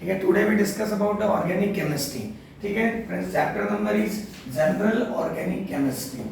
ठीक है, today we discuss about the organic chemistry. ठीक है friends, chapter number is general organic chemistry.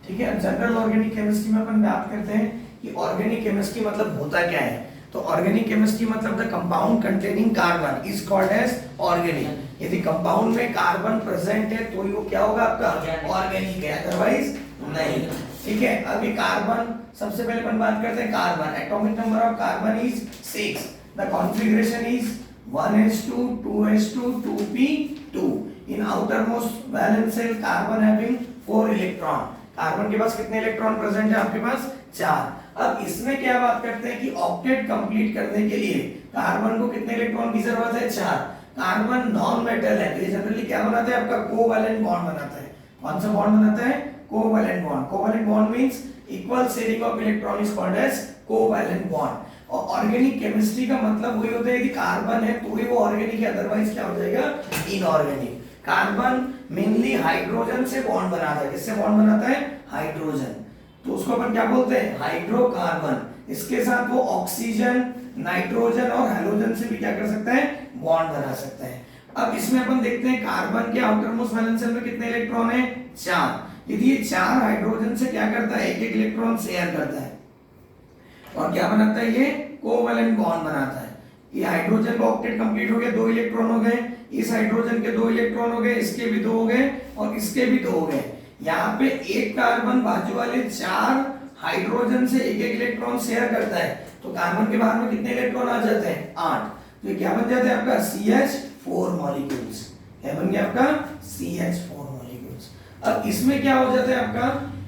ठीक है, जनरल ऑर्गेनिक केमिस्ट्री में अपन बात करते हैं कि ऑर्गेनिक केमिस्ट्री मतलब होता क्या है। तो ऑर्गेनिक केमिस्ट्री मतलब the compound containing carbon is called as organic. यदि कंपाउंड में कार्बन प्रेजेंट है तो वो क्या होगा आपका ऑर्गेनिक है, अदरवाइज नहीं। ठीक है, अभी कार्बन सबसे पहले अपन बात करते हैं carbon. Atomic number of carbon is 6। The configuration is 1s2 2s2 2p2। In outermost valence shell carbon having 4 electron. Carbon के पास कितने इलेक्ट्रॉन प्रेजेंट है आपके पास 4। अब इसमें क्या बात करते हैं कि ऑक्टेट कंप्लीट करने के लिए कार्बन को कितने इलेक्ट्रॉन की जरूरत है 4। कार्बन नॉन मेटल है तो ये जनरली क्या बनाता है आपका कोवैलेंट बॉन्ड बनाता है। कौन सा बॉन्ड बनाता है covalent bond. Covalent bond means equal sharing of electron is called as covalent bond. और ऑर्गेनिक केमिस्ट्री का मतलब वही होता है यदि कार्बन है तो ही वो ऑर्गेनिक है, अदरवाइज क्या हो जाएगा इनऑर्गेनिक। कार्बन मेनली हाइड्रोजन से बॉन्ड बनाता है। किससे बॉन्ड बनाता है हाइड्रोजन, तो उसको अपन क्या बोलते हैं हाइड्रोकार्बन। इसके साथ वो ऑक्सीजन नाइट्रोजन और हैलोजन से भी क्या कर सकता है बॉन्ड बना सकता है। अब इसमें अपन देखते हैं कार्बन के आउटरमोस्ट वैलेंस शेल में कितने इलेक्ट्रॉन है 4। यदि ये 4 हाइड्रोजन से क्या करता है एक इलेक्ट्रॉन शेयर करता है और क्या बनाता है ये कोवैलेंट बॉन्ड बनाता है। ये हाइड्रोजन का ऑक्टेट कंप्लीट हो गया, 2 इलेक्ट्रॉन हो गए, इस हाइड्रोजन के 2 इलेक्ट्रॉन हो गए, इसके भी 2 हो गए और इसके भी 2 हो गए। यहाँ पे एक कार्बन बाजू वाले 4 हाइड्रोजन से एक इलेक्ट्रॉन शेयर करता है तो कार्बन के बाहर में कितने इलेक्ट्रॉन आ जाते हैं 8। तो ये क्या बन जाता है आपका CH4 मॉलिक्यूल्स। क्या बन गया आपका CH4 मॉलिक्यूल्स। अब इसमें क्या हो जाता है आपका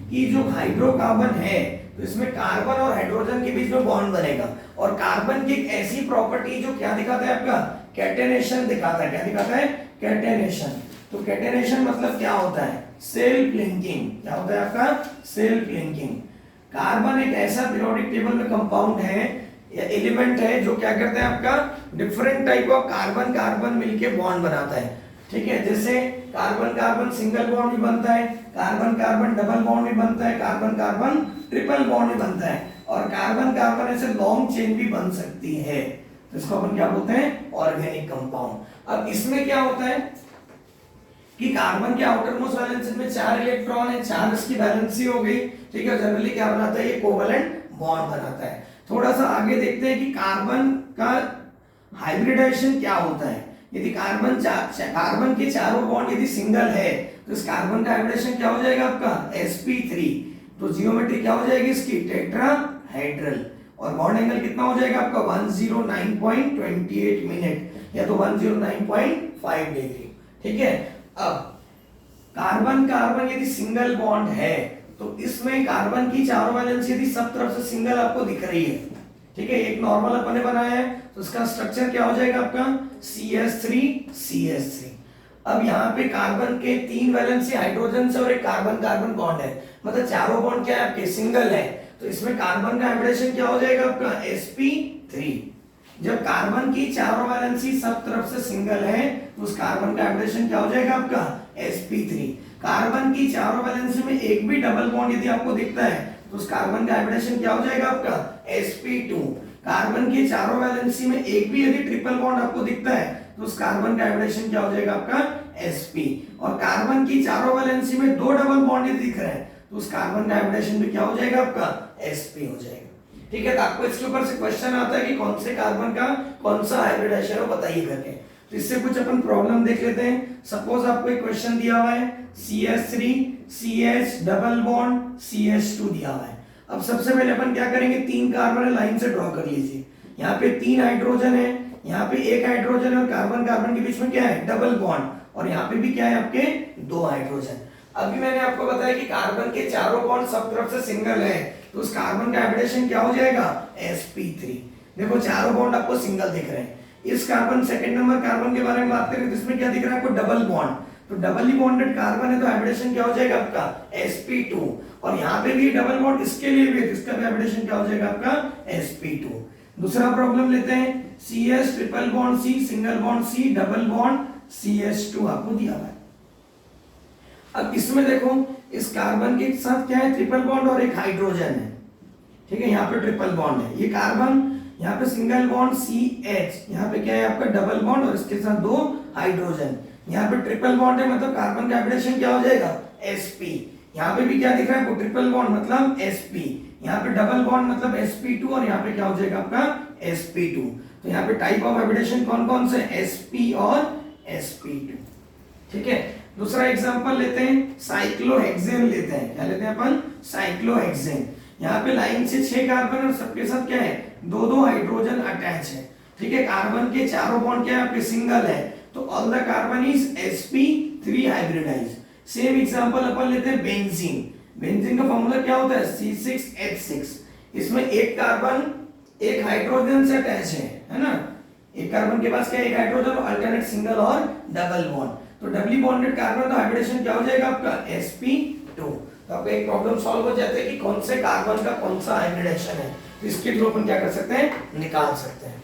कि जो हाइड्रोकार्बन है तो इसमें कार्बन और हाइड्रोजन के बीच में बॉन्ड बनेगा और कार्बन की एक ऐसी प्रॉपर्टी जो क्या दिखाता है आपका कैटेनेशन दिखाता है। क्या दिखाता है कैटेनेशन। तो कैटेनेशन मतलब क्या होता है सेल्फ लिंकिंग। क्या होता है आपका सेल्फ लिंकिंग। कार्बन एक ऐसा पीरियोडिक टेबल में कंपाउंड है या एलिमेंट है जो क्या करता है आपका different type of carbon carbon मिलके बॉन्ड बनाता है। ठीक है, जैसे कार्बन कार्बन सिंगल बॉन्ड भी बनता है, कार्बन कार्बन डबल बॉन्ड भी बनता है, कार्बन कार्बन ट्रिपल बॉन्ड भी बनता है और कार्बन कार्बन ऐसे लॉन्ग चेन भी बन सकती है। तो इसको अपन क्या बोलते हैं ऑर्गेनिक कंपाउंड। अब इसमें क्या होता है कि कार्बन के आउटरमोस्ट वैलेंस शेल में 4 इलेक्ट्रॉन है, 4 इसकी वैलेंसी हो गई। ठीक है, जनरली क्या बनाता है ये कोवैलेंट बॉन्ड बनाता है। थोड़ा सा आगे देखते हैं कि कार्बन का हाइब्रिडाइजेशन क्या होता है। यदि कार्बन के चारों बॉन्ड यदि सिंगल है तो इस कार्बन का हाइब्रिडेशन क्या हो जाएगा आपका sp3। तो जियोमेट्री क्या हो जाएगी इसकी टेट्राहेड्रल और बॉन्ड एंगल कितना हो जाएगा आपका 109.28 मिनट या तो 109.5 डिग्री। ठीक है, अब कार्बन कार्बन यदि सिंगल बॉन्ड है तो इसमें कार्बन की चारों वैलेंस यदि सब तरफ से सिंगल आपको दिख रही है, ठीक है, एक नॉर्मल अपन ने बनाया है तो उसका स्ट्रक्चर क्या हो जाएगा आपका CH3 CH3। अब यहाँ पे कार्बन के 3 वैलेंसी हाइड्रोजन से और एक कार्बन कार्बन बॉन्ड है, मतलब चारों बॉन्ड क्या है आपके सिंगल है तो इसमें कार्बन का हाइब्रिडेशन क्या हो जाएगा आपका sp3। जब कार्बन की चारों वैलेंसी सब तरफ से सिंगल है तो उस कार्बन का हाइब्रिडेशन क्या हो जाएगा आपका sp3। कार्बन की चारों वैलेंसी में एक भी डबल बॉन्ड यदि आपको दिखता है तो उस कार्बन का हाइब्रिडेशन क्या हो जाएगा आपका sp2। कार्बन की चारों वैलेंसी में एक भी यदि ट्रिपल बॉन्ड आपको दिखता है तो उस कार्बन का हाइब्रिडेशन क्या हो जाएगा आपका sp। और कार्बन की चारों वैलेंसी में 2 डबल बॉन्ड यदि दिख रहे हैं तो उस कार्बन का हाइब्रिडेशन भी क्या हो जाएगा आपका sp हो जाएगा। ठीक है, तो आपको इसके ऊपर से क्वेश्चन आता है कि कौन से कार्बन का कौन सा हाइब्रिडाइजेशन है बताइए करके। तो इससे कुछ अपन प्रॉब्लम देख लेते हैं। सपोज आपको एक क्वेश्चन दिया हुआ है CH3 CH double bond CH2 दिया हुआ है। अब सबसे पहले अपन क्या करेंगे 3 कार्बन लाइन से ड्रॉ कर लीजिए। यहाँ पे 3 हाइड्रोजन है, यहाँ पे 1 हाइड्रोजन है और कार्बन कार्बन के बीच में क्या है डबल बॉन्ड और यहाँ पे भी क्या है आपके 2 हाइड्रोजन। अभी मैंने आपको बताया कि कार्बन के चारों बॉन्ड सब तरफ से सिंगल है तो उस कार्बन का हाइब्रिडेशन क्या हो जाएगा sp3। देखो चारों बॉन्ड आपको सिंगल दिख रहे हैं। इस कार्बन सेकंड नंबर कार्बन के बारे में बात करें तो इसमें क्या दिख रहा है आपको डबल बॉन्ड, तो डबली बॉन्डेड कार्बन है तो हाइब्रिडेशन क्या हो जाएगा आपका sp2 और यहाँ पे भी डबल बॉन्ड इसके लिए भी है तो इसका भी हाइब्रिडेशन क्या हो जाएगा आपका sp2। दूसरा प्रॉब्लम लेते हैं CH triple bond C single bond C double bond CH2 आपको दिया हुआ है। अब इसमें देखो इस कार्बन के साथ क्या है ट्रिपल बॉन्ड और एक हाइड्रोजन है। ठीक है, यहाँ पे ट्रिपल बॉन्ड है। ये कार्बन यहाँ पे सिंगल बॉन्ड CH, यहाँ पे क्या है आपका डबल बॉन्ड और इसके साथ 2 हाइड्रोजन। यहाँ पे ट्रिपल बॉन्ड है मतलब कार्बन का हाइब्रिडेशन क्या हो जाएगा sp। यहाँ पे भी क्या दिख रहा है, ट्रिपल बॉन्ड मतलब sp, यहाँ पे डबल बॉन्ड मतलब sp2 और यहाँ पे क्या हो जाएगा आपका sp2। तो यहाँ पे टाइप ऑफ हाइब्रिडेशन कौन कौन से, sp और sp2। ठीक है, दूसरा एग्जांपल लेते हैं, साइक्लोहेक्सेन लेते हैं। क्या लेते हैं अपन, साइक्लोहेक्सेन। यहाँ पे लाइन से 6 कार्बन और सबके साथ क्या है, 2 हाइड्रोजन अटैच है। ठीक है, कार्बन के चारों बॉन्ड क्या है आपके सिंगल है, तो all the carbon is sp3 hybridize. Same example अपन लेते हैं बेंजीन। बेंजीन का फॉर्मूला क्या होता है, C6H6। इसमें एक कार्बन एक हाइड्रोजन से अटैच है ना, एक कार्बन के पास क्या है, एक हाइड्रोजन, अल्टरनेट सिंगल और डबल बॉन्ड। तो डबली बॉन्डेड कार्बन तो हाइब्रिडेशन क्या हो जाएगा आपका sp2। तो आपका एक प्रॉब्लम सॉल्व हो जाता है कि कौन से कार्बन का कौन सा हाइब्रिडेशन है, तो इसके थ्रू अपन क्या कर सकते हैं, निकाल सकते हैं।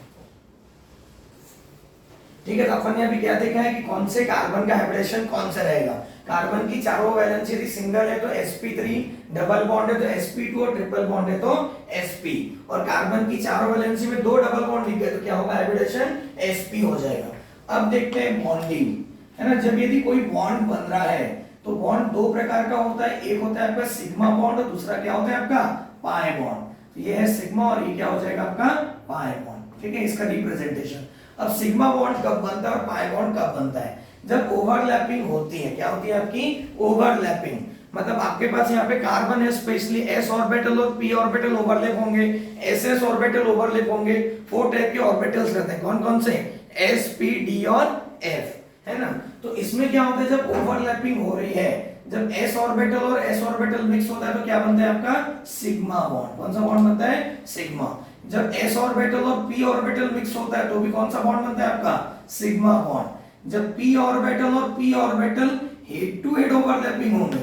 ठीक है, तो अपन ने अभी क्या देखा है कि कौन से कार्बन का हाइब्रिडेशन कौन सा रहेगा। कार्बन की चारों वैलेंसी यदि सिंगल है तो sp3, डबल बॉन्ड है तो sp2 और ट्रिपल बॉन्ड है तो sp, और कार्बन की चारों वैलेंसी में 2 डबल बॉन्ड दिख गए तो क्या होगा, हाइब्रिडेशन sp हो जाएगा। अब देखते हैं बॉन्डिंग, है ना। जब यदि कोई बॉन्ड बन रहा है तो बॉन्ड 2 प्रकार का होता है, एक होता है आपका सिग्मा बॉन्ड और दूसरा क्या होता है आपका पाई बॉन्ड। तो ये है सिग्मा और ये क्या हो जाएगा आपका पाई बॉन्ड। ठीक है, इसका रिप्रेजेंटेशन। अब सिग्मा बॉन्ड कब बनता है और पाई बॉन्ड कब बनता है, जब ओवरलैपिंग होती है। क्या होती है आपकी ओवरलैपिंग, मतलब आपके पास यहाँ पे कार्बन है, स्पेशली s ऑर्बिटल और p ऑर्बिटल ओवरलैप होंगे, ss ऑर्बिटल ओवरलैप होंगे। 4 टाइप के ऑर्बिटल्स रहते हैं, कौन कौन से, s p d और f, है ना। तो इसमें क्या होता है, जब ओवरलैपिंग हो रही है, जब s ऑर्बिटल और s ऑर्बिटल मिक्स होता है तो क्या बनता है आपका सिग्मा बॉन्ड। कौन सा बॉन्ड बनता है, सिग्मा। जब s ऑर्बिटल और p ऑर्बिटल मिक्स होता है तो भी कौन सा बॉन्ड बनता है आपका सिग्मा बॉन्ड। जब p ऑर्बिटल और p orbital head to head overlapping होंगे,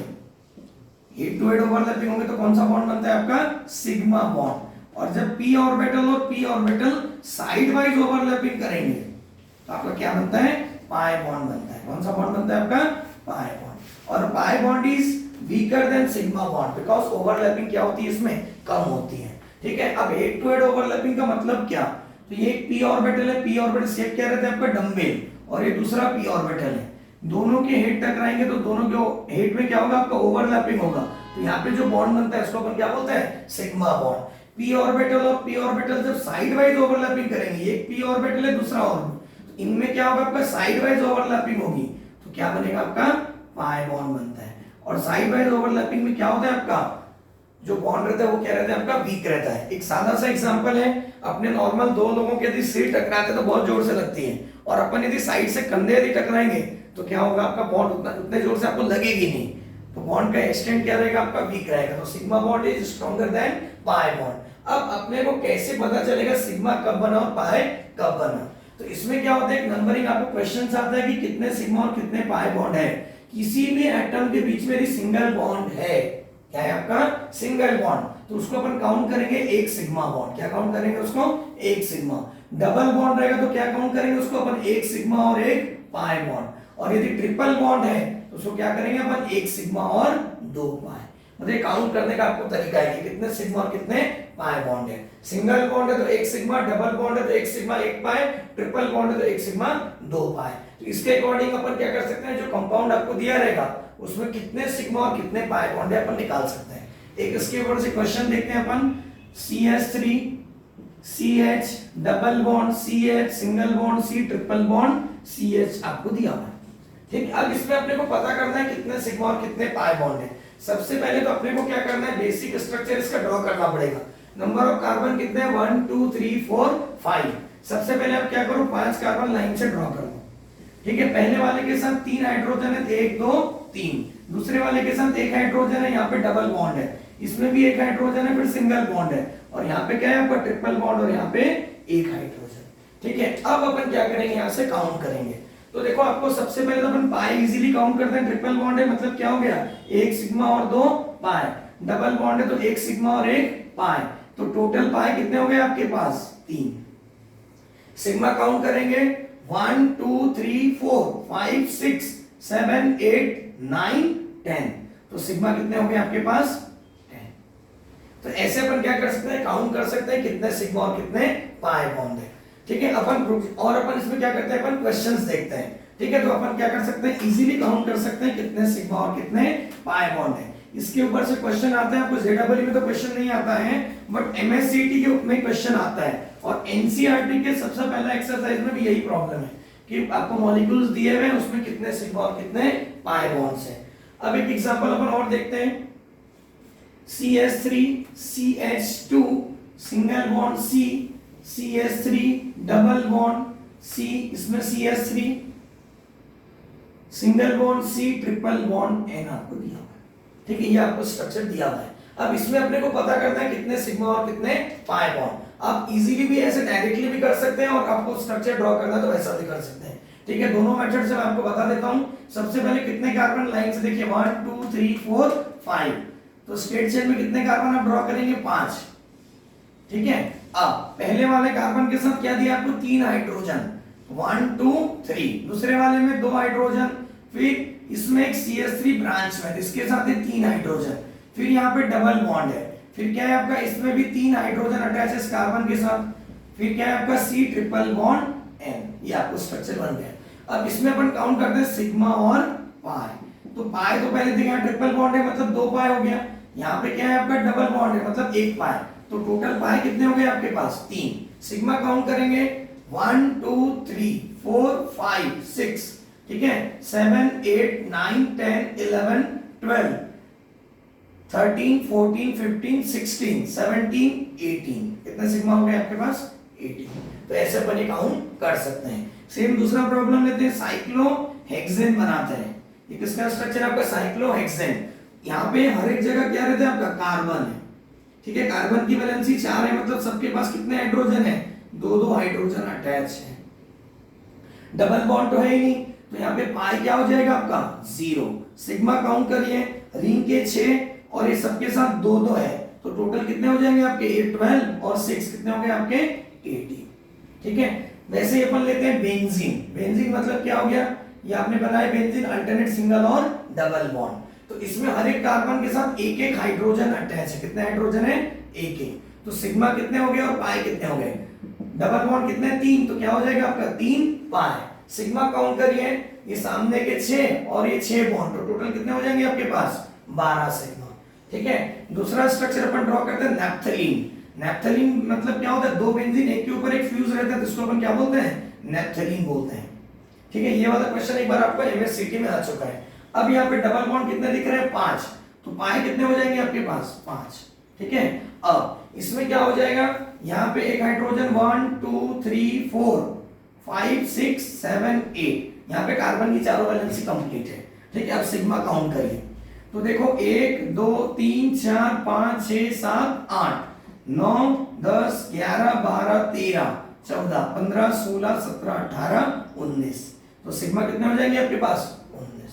हेड टू हेड ओवरलैपिंग होंगे तो कौन सा बॉन्ड बनता है आपका सिग्मा बॉन्ड। और जब p ऑर्बिटल और p orbital side wise overlapping करेंगे तो आपका क्या बनता है, पाई बॉन्ड बनता है। कौन सा बॉन्ड बनता है आपका पाई बॉन्ड। और pi bond is weaker then sigma bond because overlapping क्या होती है इसमें कम होती है। ठीक है, अब हेड टू हेड ओवरलैपिंग का मतलब क्या, तो ये एक p ऑर्बिटल है, p ऑर्बिटल शेप क्या रहता है आपका डंबल, और ये दूसरा p ऑर्बिटल है। दोनों के हेड टकराएंगे तो दोनों के हेड में क्या होगा आपका ओवरलैपिंग होगा, तो यहाँ पे जो बॉन्ड बनता है इसको अपन क्या बोलते हैं, सिग्मा बॉन्ड। p ऑर्बिटल और p ऑर्बिटल जब साइड वाइज ओवरलैपिंग करेंगे, एक p ऑर्बिटल है दूसरा ऑर्बिटल, तो इनमें क्या होगा आपका साइड वाइज ओवरलैपिंग होगी तो क्या बनेगा आपका पाई बॉन्ड बनता है। और साइड वाइज ओवरलैपिंग में क्या होता है आपका जो बॉन्ड रहता है वो क्या रहता है आपका वीक रहता है। एक सादा सा एग्जांपल है, अपने नॉर्मल दो लोगों के यदि सिर टकराते तो बहुत जोर से लगती है, और अपन यदि साइड से कंधे यदि टकराएंगे तो क्या होगा आपका बॉन्ड उतने जोर से आपको लगेगी नहीं, तो बॉन्ड का एक्सटेंट क्या रहेगा आपका वीक रहेगा। तो sigma bond is stronger than pi bond. अब अपने को कैसे पता चलेगा सिग्मा कब बना और पाई कब बना, तो इसमें क्या होता है एक नंबरिंग आपको क्वेश्चन आता है कि कितने सिग्मा और कितने पाई बॉन्ड है। किसी भी एटम के बीच में यदि सिंगल बॉन्ड है, क्या है आपका सिंगल बॉन्ड, तो उसको अपन काउंट करेंगे एक सिग्मा बॉन्ड। क्या काउंट करेंगे उसको, एक सिग्मा। डबल बॉन्ड रहेगा तो क्या काउंट करेंगे उसको अपन, एक सिग्मा और एक पाई बॉन्ड। और यदि ट्रिपल बॉन्ड है तो उसको क्या करेंगे अपन, एक सिग्मा और 2 पाई। मतलब काउंट करने का आपको तरीका है कि कितने सिग्मा और कितने पाई बॉन्ड है। सिंगल बॉन्ड है तो एक सिग्मा, डबल बॉन्ड है तो एक सिग्मा एक पाई, ट्रिपल बॉन्ड है तो एक सिग्मा 2 पाई। तो इसके अकॉर्डिंग अपन क्या कर सकते हैं, जो कंपाउंड आपको दिया रहेगा उसमें कितने सिग्मा और कितने पाई बॉन्ड है अपन निकाल सकते हैं। एक इसके ऊपर से क्वेश्चन देखते हैं अपन, CH3 CH double bond CH single bond C triple bond CH आपको दिया हुआ है। ठीक, अब इसमें अपने को पता करना है कितने सिग्मा और कितने पाई बॉन्ड है। सबसे पहले तो अपने को क्या करना है, बेसिक स्ट्रक्चर इसका ड्रॉ करना पड़ेगा। नंबर ऑफ कार्बन कितने हैं, 1 2 3 4 5। सबसे पहले आप क्या करो, 5 कार्बन लाइन से ड्रॉ करो। ठीक है, पहले वाले के साथ 3 हाइड्रोजन है, 1 2 3। दूसरे वाले के साथ 1 हाइड्रोजन है, यहाँ पे डबल बॉन्ड है, इसमें भी 1 हाइड्रोजन है, फिर सिंगल बॉन्ड है, और यहाँ पे क्या है आपका ट्रिपल बॉन्ड और यहाँ पे 1 हाइड्रोजन। ठीक है, अब अपन क्या करेंगे, यहाँ से काउंट करेंगे। तो देखो आपको सबसे पहले तो अपन पाई इजीली काउंट करते हैं। ट्रिपल बॉन्ड है मतलब क्या हो गया, 1 सिग्मा और 2 पाई। डबल बॉन्ड है तो 1 सिग्मा और 1 पाई, तो टोटल पाई कितने हो गए आपके पास, 3। सिग्मा काउंट करेंगे, 1 2 3 4 5 6 7 8 9 10। तो सिग्मा कितने हो गए आपके पास, 10। तो ऐसे अपन क्या कर सकते हैं, काउंट कर सकते हैं कितने सिग्मा और कितने पाई बॉन्ड है। ठीक है, अपन इसमें क्या करते हैं, अपन क्वेश्चंस देखते हैं। ठीक है, तो अपन क्या कर सकते हैं, इजीली काउंट कर सकते हैं कितने सिग्मा और कितने पाई बॉन्ड है। इसके ऊपर से क्वेश्चन आता है, आपको जेडब्ल्यू में तो क्वेश्चन नहीं आता है, बट एमएससीटी के में क्वेश्चन आता है। और एनसीईआरटी के सबसे पहला एक्सरसाइज में भी यही प्रॉब्लम है कि आपको मॉलिक्यूल्स दिए हुए हैं, उसमें कितने सिग्मा और कितने पाई बॉन्ड्स हैं। अब एक एग्जांपल अपन और देखते हैं, CH3 CH2 single bond C, CH3 double bond C, इसमें CH3 single bond C triple bond N आपको दिया हुआ है। ठीक है, ये आपको स्ट्रक्चर दिया हुआ है। अब इसमें अपने को पता करना है कितने सिग्मा और कितने पाई बॉन्ड। आप इजीली भी ऐसे डायरेक्टली भी कर सकते हैं, और आपको स्ट्रक्चर ड्रॉ करना है तो वैसा भी कर सकते हैं। ठीक है, दोनों मेथड से मैं आपको बता देता हूं। सबसे पहले कितने कार्बन लाइन से देखिए 1 2 3 4 5, तो स्ट्रेट चेन में कितने कार्बन आप ड्रॉ करेंगे, 5। ठीक है, अब पहले वाले कार्बन के साथ क्या दिया आपको, 3 हाइड्रोजन, 1 2 3। दूसरे वाले में 2 हाइड्रोजन, फिर इसमें एक CH3 ब्रांच में, इसके साथ है 3 हाइड्रोजन, फिर यहाँ पे डबल बॉन्ड है, फिर क्या है आपका, इसमें भी 3 हाइड्रोजन अटैच है इस कार्बन के साथ, फिर क्या है आपका C ट्रिपल बॉन्ड N। ये आपको स्ट्रक्चर बन गया। अब इसमें अपन काउंट करते हैं सिग्मा और पाई। तो पाई तो पहले देखा, ट्रिपल बॉन्ड है मतलब 2 पाई हो गया, यहाँ पे क्या है आपका डबल बॉन्ड है मतलब 1 पाई, तो टोटल पाई कितने हो गए आपके पास, 3। सिग्मा काउंट करेंगे 1 2 3 4 5 6, ठीक है, 7 8 9 10 11 12 13 14 15 16 17 18, कितने सिग्मा हो गए आपके पास, 18। तो ऐसे अपन ये काउंट कर सकते हैं। सेम दूसरा प्रॉब्लम लेते हैं, साइक्लोहेक्सेन बनाते हैं। ये किसका स्ट्रक्चर आपका, साइक्लोहेक्सेन। यहाँ पे हर एक जगह क्या रहता है आपका, कार्बन है। ठीक है, कार्बन की वैलेंसी 4 है, मतलब सबके पास कितने हाइड्रोजन है, 2 हाइड्रोजन अटैच है। डबल बॉन्ड तो है ही नहीं, तो यहाँ पे पाई क्या हो जाएगा आपका, 0। सिग्मा काउंट करिए, रिंग के 6 और ये सबके साथ 2 है, तो टोटल कितने हो जाएंगे आपके, 8 12 और 6 कितने हो गए आपके, 80। ठीक है, वैसे ही अपन लेते हैं बेंजीन। बेंजीन मतलब क्या हो गया, ये आपने बनाया बेंजीन, अल्टरनेट सिंगल और डबल बॉन्ड। तो इसमें हर एक कार्बन के साथ एक एक हाइड्रोजन अटैच है, कितने हाइड्रोजन है, एक एक। तो सिग्मा कितने हो गए और पाई कितने हो गए, डबल बॉन्ड कितने, 3, तो क्या हो जाएगा आपका 3 पाई। सिग्मा काउंट करिए, ये सामने के 6 और ये 6 बॉन्ड, तो टोटल कितने हो जाएंगे आपके पास, 12 सिग्मा। ठीक है, दूसरा स्ट्रक्चर अपन ड्रॉ करते हैं, नैप्थलीन। नैप्थलीन मतलब क्या होता है, 2 बेंजीन एक के ऊपर एक फ्यूज रहता है, जिसको अपन क्या बोलते हैं, नैप्थलीन बोलते हैं। ठीक है, ये वाला क्वेश्चन एक बार आपको एमएससीटी में आ चुका है। अब यहाँ पे डबल बॉन्ड कितने दिख रहे हैं, 5, तो पाई कितने हो जाएंगे आपके पास, 5। ठीक है, अब इसमें क्या हो जाएगा, यहाँ पे एक हाइड्रोजन 1 2 3 4 5 6 7 8, यहाँ पे कार्बन की चारों वैलेंसी कंप्लीट है। ठीक है, अब सिग्मा काउंट करिए, तो देखो 1 2 3 4 5 6 7 8 9 10 11 12 13 14 15 16 17 18 19, तो सिग्मा कितने हो जाएंगे आपके पास, 19।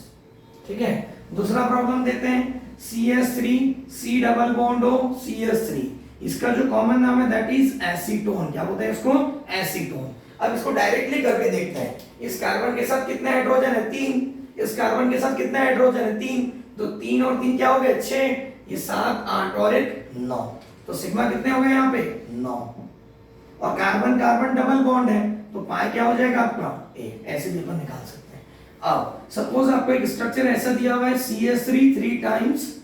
ठीक है, दूसरा प्रॉब्लम देते हैं, CH3 C डबल बॉन्ड हो CH3, इसका जो कॉमन नाम है दैट इज एसीटोन। क्या बोलते हैं इसको, एसीटोन। अब इसको डायरेक्टली करके देखते हैं, इस कार्बन के साथ कितने हाइड्रोजन है, 3, इस कार्बन के साथ कितने हाइड्रोजन है, 3, तो 3 और 3 क्या हो गए, 6, ये 7 8 और 1 9, तो सिग्मा कितने हो गए यहाँ पे, 9। और कार्बन कार्बन डबल बॉन्ड है, तो पाई क्या हो जाएगा आपका, 1। ऐसे भी अपन निकाल सकते हैं। अब सपोज आपको एक स्ट्रक्चर ऐसा दिया हुआ है, CH3 3 टाइम्स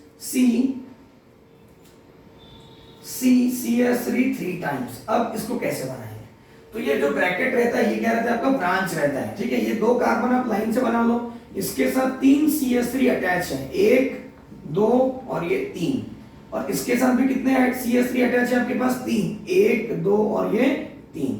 CH3 3 टाइम्स। अब इसको कैसे बनाएंगे, तो ये जो ब्रैकेट रहता है, ये क्या रहता है आपका, ब्रांच रहता है। ठीक है, ये 2 कार्बन आप लाइन से बना लो, इसके साथ 3 CH3 अटैच है, 1 2 और ये 3, और इसके साथ भी कितने CH3 अटैच है आपके पास, 3 1 2 और ये 3।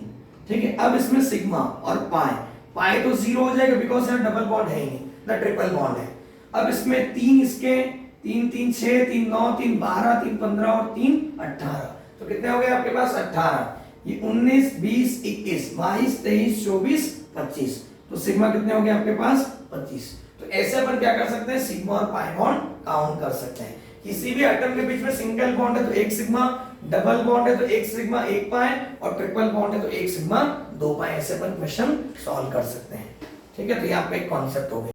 ठीक है, अब इसमें सिग्मा और पाई, पाई तो 0 हो जाएगा बिकॉज यहाँ डबल बॉन्ड है ही नहीं, ना ट्रिपल बॉन्ड है। अब इसमें 3 इसके 3 3 6 3 9 3 12 3 15 और 3 18, तो कितने हो गए आपके पास, 18। ये 19 20 21 22 23 24 25, तो सिग्मा कितने हो गए आपके पास, 25। तो ऐसे अपन क्या कर सकते हैं, सिग्मा और पाई बॉन्ड काउंट कर सकते हैं। किसी भी एटम के बीच में सिंगल बॉन्ड है तो 1 सिग्मा, डबल बॉन्ड है तो 1 सिग्मा 1 पाई, और ट्रिपल बॉन्ड है तो 1 सिग्मा 2 पाई। ऐसे अपन क्वेश्चन सॉल्व कर सकते हैं। ठीक है, तो ये आपका एक कॉन्सेप्ट हो गया।